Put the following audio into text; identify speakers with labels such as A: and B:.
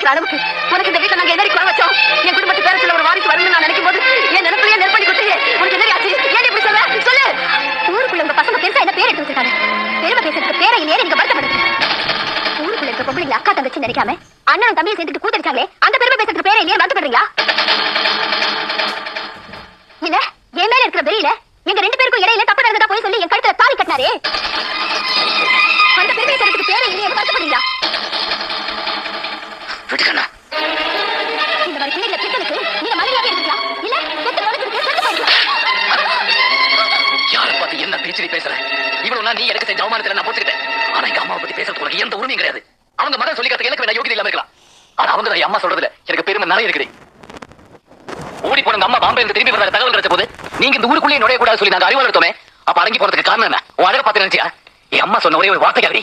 A: நினைக்கிற அளவுக்கு உனக்கு இந்த வீட்டை நாங்க எதிரி குறை வச்சோம். என் குடும்பத்து பேர சொல்ல ஒரு வாரிசு வரணும்னு நான் நினைக்கும் போது என் நினைப்பிலேயே நெருப்படி கொடுத்து உனக்கு எதிரி ஆச்சு. ஏன் இப்படி சொல்ல சொல்லு. ஊருக்குள்ள உங்க பசங்க பெருசா என்ன பேர் எடுத்து வச்சிருக்காங்க. பெருமை பேசுறதுக்கு பேரை இல்லையே நீங்க வருத்தப்படுது. ஊருக்குள்ள இருக்க பொம்பளைங்களை அக்கா தங்கச்சி நினைக்காம அண்ணன் தம்பியை சேர்த்துட்டு கூத்தடிச்சாங்களே அந்த பெருமை பேசுறதுக்கு பேரை இல்லையே வருத்தப்படுறீங்களா? இல்ல என் மேல இருக்கிற வெறியில எங்க 2 பேருக்கும் இடையில தப்பு நடந்ததா போய் சொல்லி என் கழுத்துல தாலி கட்டினாரே அந்த பெருமை பேசுறதுக்கு பேரை இல்லையே வருத்தப்படுறீங்களா? இந்த மாதிரி பிள்ளைகளை பெற்றதுக்கு நீங்க மனைவியாவே இருக்கலாம். இல்ல பெற்று வளர்த்துக்கு செத்து போயிடலாம்.
B: யாரை பார்த்து என்ன பேச்சு பேசுற? இவ்வளவு நாள் நீ எனக்கு செஞ்ச அவமானத்துல நான் போட்டுக்கிட்டேன். ஆனா எங்க அம்மாவை பத்தி பேசுறதுக்கு உனக்கு எந்த உரிமையும் கிடையாது. அவங்க மதம் சொல்லிக்கிறதுக்கு எனக்கு வேணா யோகியதை இல்லாம இருக்கலாம். ஆனா அவங்க என் அம்மா சொல்றதுல எனக்கு பெருமை நிறைய இருக்குது. ஓடி போன அம்மா பாம்பே இருந்து திரும்பி வர தகவல் கிடைச்ச போது நீங்க இந்த ஊருக்குள்ளேயே நுழைய கூடாது சொல்லி நாங்க அறிவாளர் எடுத்தோமே. அப்ப அடங்கி போறதுக்கு காரணம் என்ன? உன் அழகை பார்த்து நினைச்சியா? என் அம்மா சொன்ன ஒரே ஒரு வார்த்தை